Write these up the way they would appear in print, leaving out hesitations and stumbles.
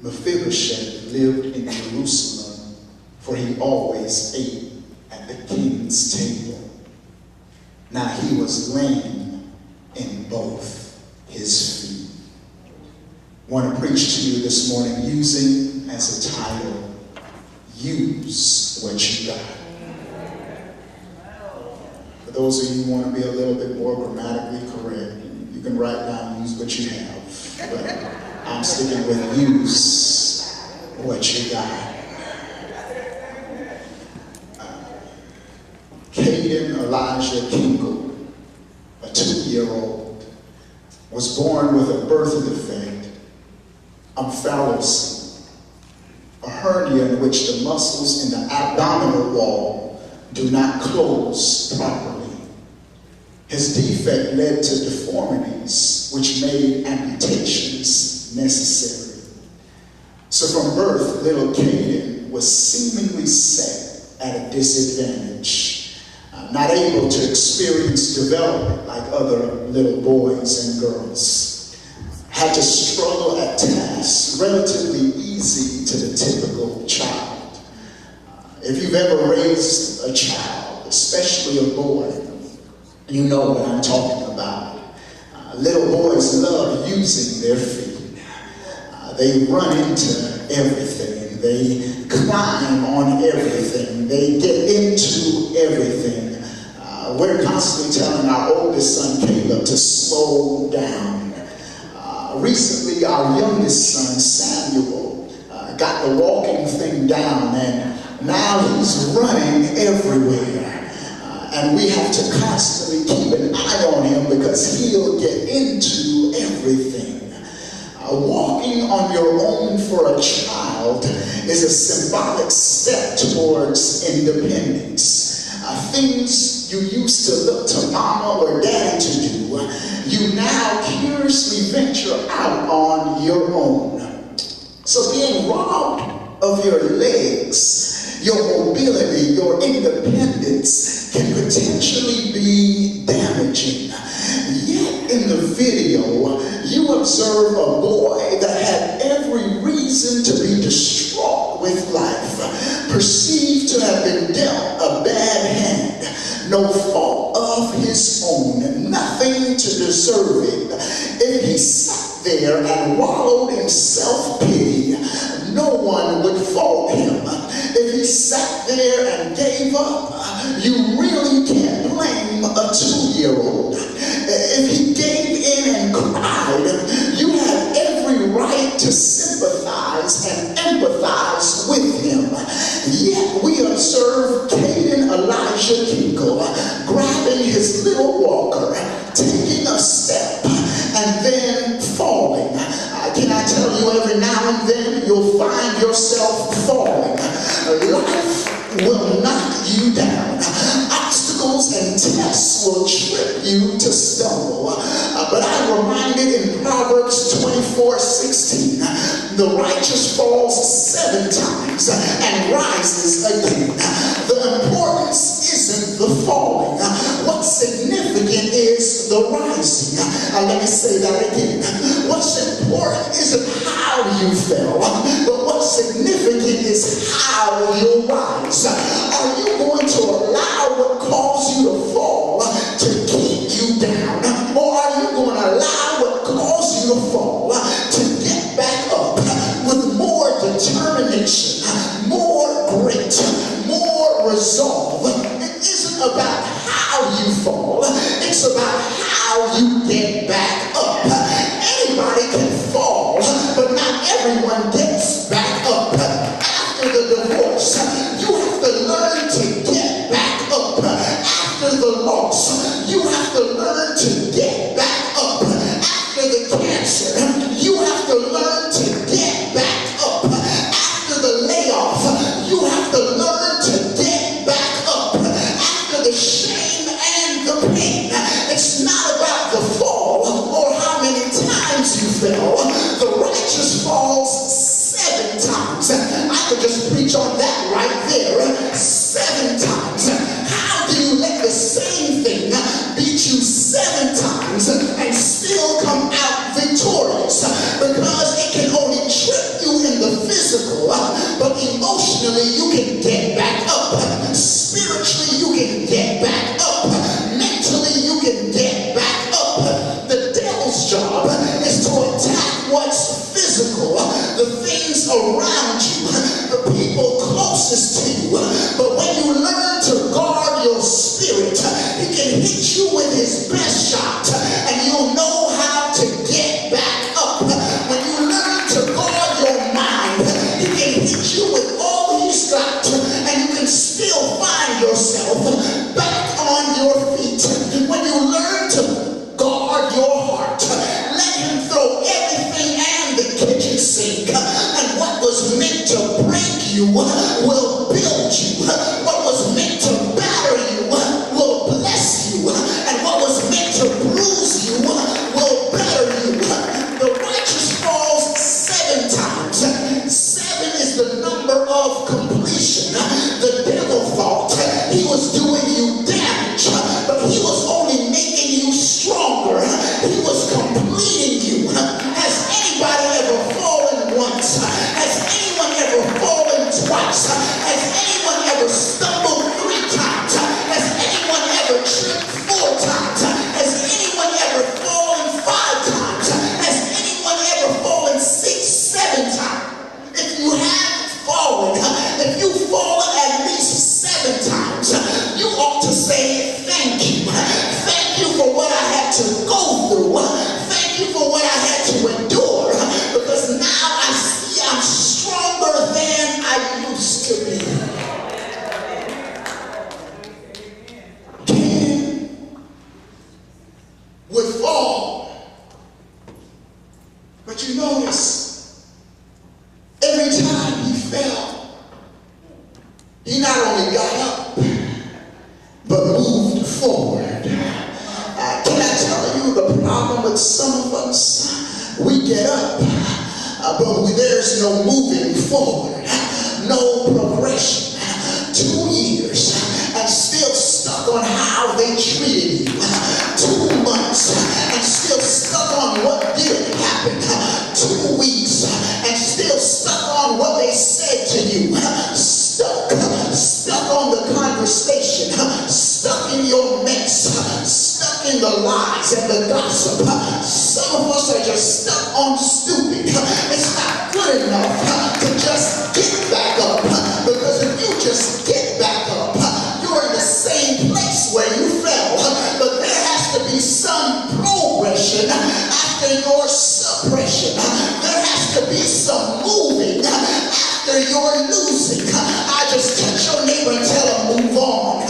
Mephibosheth lived in Jerusalem, for he always ate at the king's table. Now he was lame in both his feet. I want to preach to you this morning using as a title, Use What You Got. For those of you who want to be a little bit more grammatically correct, you can write down use what you have. But I'm sticking with use what you got. Caden Elijah Kinkle, a 2-year-old, was born with a birth defect, omphalocele, a hernia in which the muscles in the abdominal wall do not close properly. His defect led to deformities which made amputations necessary. So from birth, little Caden was seemingly set at a disadvantage, not able to experience development like other little boys and girls. Had to struggle at tasks relatively easy to the typical child. If you've ever raised a child, especially a boy, you know what I'm talking about. Little boys love using their feet. They run into everything. They climb on everything. They get into everything. We're constantly telling our oldest son, Caleb, to slow down. Recently, our youngest son, Samuel, got the walking thing down, and now he's running everywhere. And we have to constantly keep an eye on him because he'll get into everything. Walking on your own for a child is a symbolic step towards independence. Things you used to look to mama or daddy to do, you now curiously venture out on your own. So being robbed of your legs, your mobility, your independence can potentially be damaging. Yet in the video, you observe a boy that had every reason to be distraught with life, perceived to have been dealt a bad hand, no fault of his own, nothing to deserve it. If he sat there and wallowed in self-pity, no one would fault him. If he sat there and gave up, you really can't blame a 2-year-old. If he gave in and cried, you have every right to sympathize and empathize with him. Yet we observe Caden Elijah Kinkle grabbing his little walker, taking a step, and then falling. Can I tell you, every now and then you'll find yourself falling. Life will knock you down. Obstacles and tests will trip you to stumble. But I'm reminded in Proverbs 24:16, the righteous falls 7 times and rises again. The importance isn't the falling. What's significant is the rising. Let me say that again. What's important isn't how you fell, but what's significant is how you'll rise. Are you going to allow what caused you to fall to keep you down? Or are you going to allow what caused you to fall to get back up with more determination, more grit, more resolve? It isn't about how you fall, it's about how you get back up. Anybody can fall, but not everyone gets back up. After the divorce, you have to learn to get back up. After the loss, you have to learn to get back up. After the cancer, you have to learn to get back up. After the layoff, you have to learn to get back up. After the shame and the pain, it's not about the fall or how many times you fell. The righteous falls 7 times physical, but emotionally you can get back up. Spiritually you can get back up. Mentally you can get back up. The devil's job is to attack what's physical, the things around you, the people closest to you. But when you learn to guard your spirit, he can hit you with his best shot, and you'll know how to get back up. When you learn to guard your mind, he can hit you with all he's got, and you can still find yourself back on your feet. When you learn to guard your heart, let him throw everything and the kitchen sink, and what was meant to break you will build you. What was meant to batter you will bless you, and what was meant to bruise you will better you. The righteous falls 7 times. 7 is the number of completion. The devil thought he was doing you damage, but he was only making you stronger. He was completing you. Has anybody ever fallen once? Has anyone ever fallen twice? Has anyone ever stumbled 3 times? Has anyone ever tripped 4 times? Has anyone ever fallen 5 times? Has anyone ever fallen 6, 7 times? If you have fallen, if you've fallen at least 7 times, you ought to say thank you. Thank you for what I had to go through. Thank you for what I had to endure, because now I see I'm stronger than I used to be. Cain would fall, but you notice every time he fell, he not only got up, but moved forward. Can I tell you the problem with some of us? We get up, but there's no moving forward, no progression. 2 years and still stuck on how they treated you. 2 months and still stuck on what did happen. 2 weeks and still stuck on what they said to you. Stuck on the conversation, stuck in your mess, stuck in the lies and the gossip. Some of us are just stuck on stupid. It's not good enough to just get back up, because if you just get back up, you're in the same place where you fell. But there has to be some progression after your suppression. There has to be some moving after your losing. I just touch your neighbor and tell him, move on.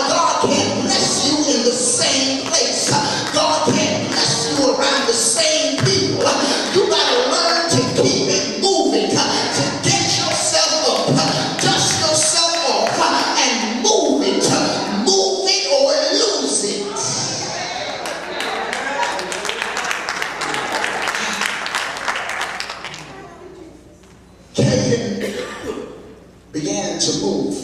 God can't bless you in the same place. God can't bless you around the same people. You got to learn to keep it moving, to get yourself up, dust yourself off, and move it. Move it or lose it. Cain began to move.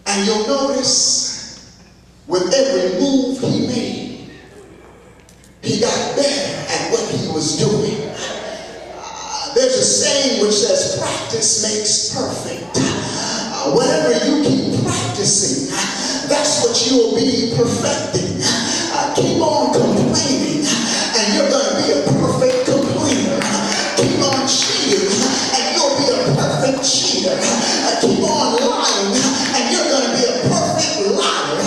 And you'll notice with every move he made, he got better at what he was doing. There's a saying which says practice makes perfect. Whatever you keep practicing, that's what you'll be perfecting. Keep on complaining and you're going to be a perfect complainer. Keep on cheating and you'll be a perfect cheater. Keep on lying and you're going to be a perfect liar.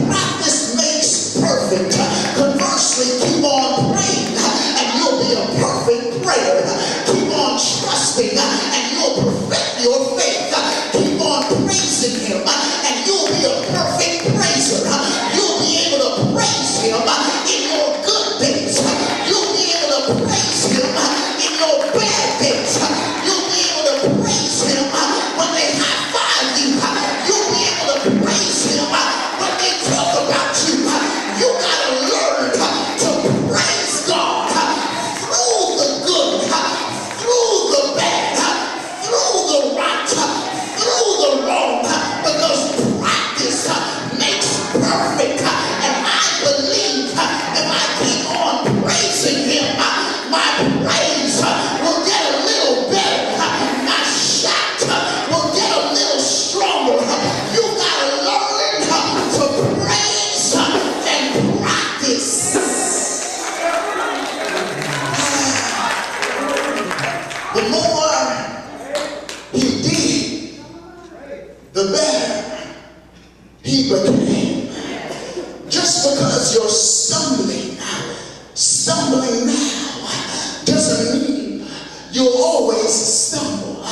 Practice makes perfect. Conversely, keep on praying and you'll be a perfect prayer. Keep on trusting and you'll perfect your faith. Keep on praising him and you'll be a perfect praiser. You'll be able to praise him in your good days. You'll be able to praise him in your bad days. You'll be able to praise him when they high five you. You'll be able to praise him when they talk about you. You gotta learn to praise God through the good. you'll always stumble.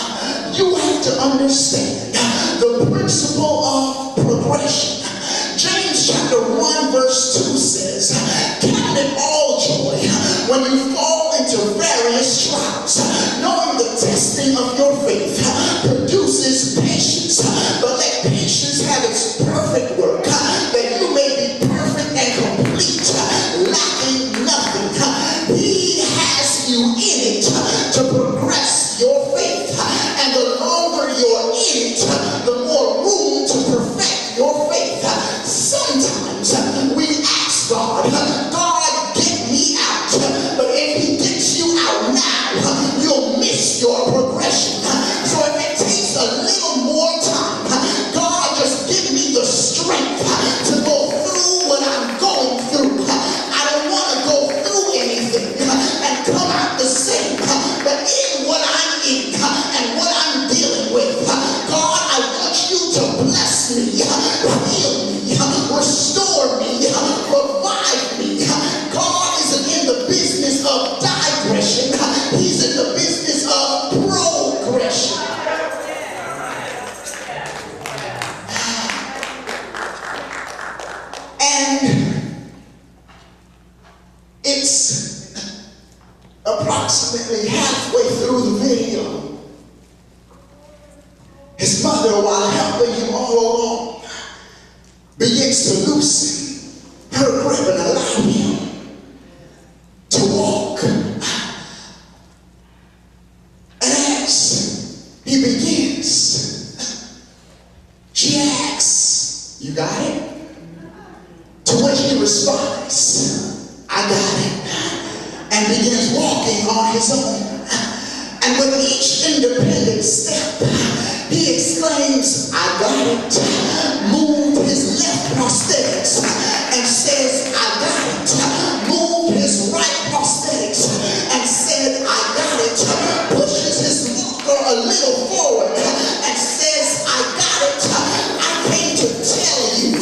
You have to understand the principle of progression. James chapter 1 verse 2 says, count it all joy when you fall into various trials, knowing the testing of your faith produces patience. But let patience have its perfect work, that you may be perfect and complete, lacking nothing. He has you in it to progress your faith, and the longer you're in it, the more room to perfect your faith. Sometimes we ask God, God, get me out. But if he gets you out now, you'll miss your progression. So if it takes a little more time, God, just give me the strength to go through what I'm going through. I don't want to go through anything and come out the same. But in what I'm in and what I'm dealing with, God, I want you to bless me, heal me, restore me, revive me. God isn't in the business of digression. He's in the business of progression. And it's approximately halfway through the video. His mother, while helping him all along, begins to loosen her grip and allow him to walk. And as he begins, she asks, you got it? To which he responds, I got it, and begins walking on his own. And with each independent step, he exclaims, I got it, moved his left prosthetics and says, I got it, moved his right prosthetics and said, I got it, pushes his walker a little forward and says, I got it. I came to tell you,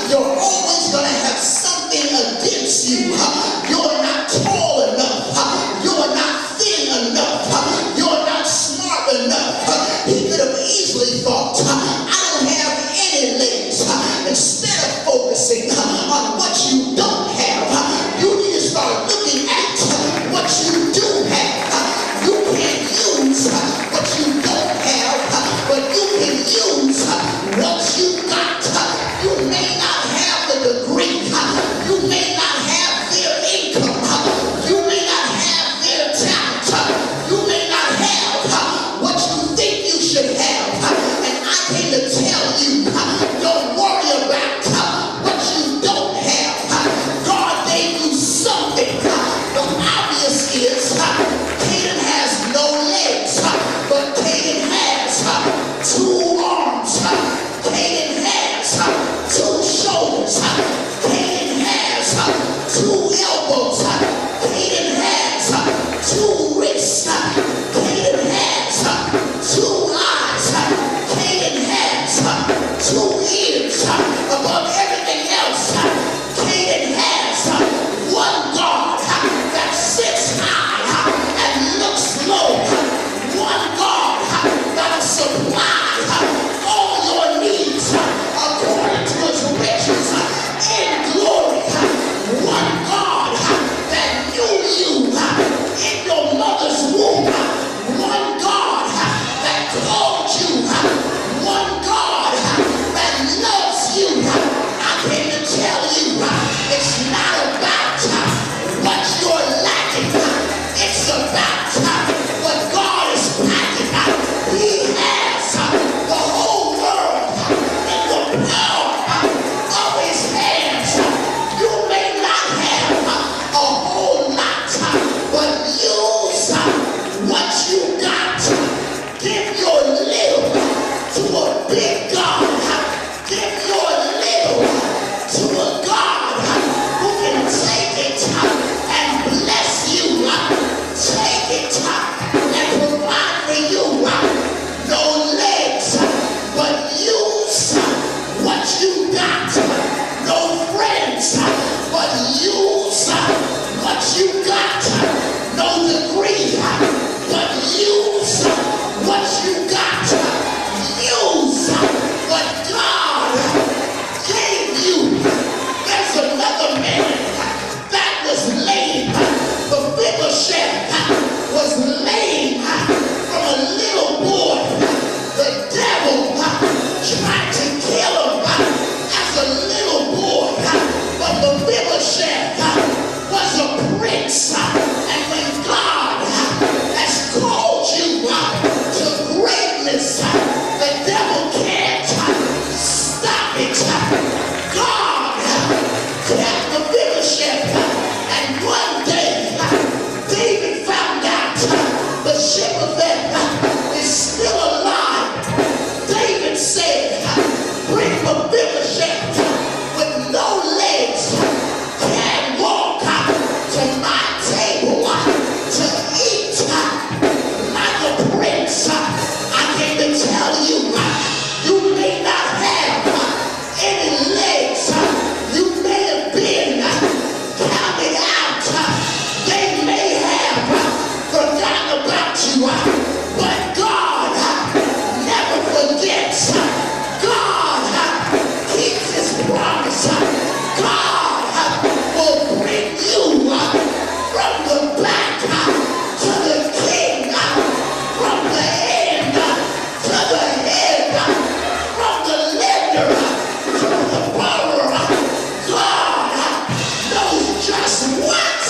you're always going to have something against you. You're not tall enough. You're not thin enough. You're not smart enough. He could have easily thought, I don't have any legs. Instead of focusing on what you don't have, you need to start looking at what you do have. You can't use what you don't have. you, but God never forgets. God keeps his promise. God will bring you from the back to the king, from the end to the head, from the lender to the borrower. God knows just what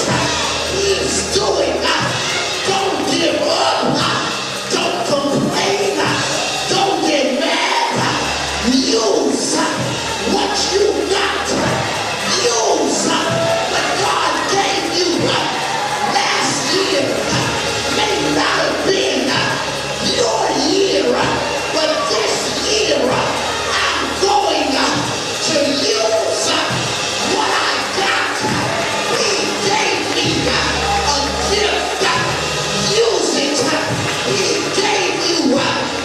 he's doing. Don't give up. Don't complain. Don't get mad. Use what you got. Use what God gave you last year. May not have been your year, but this year I'm going to use what I got. He gave me a gift. Use it. He gave you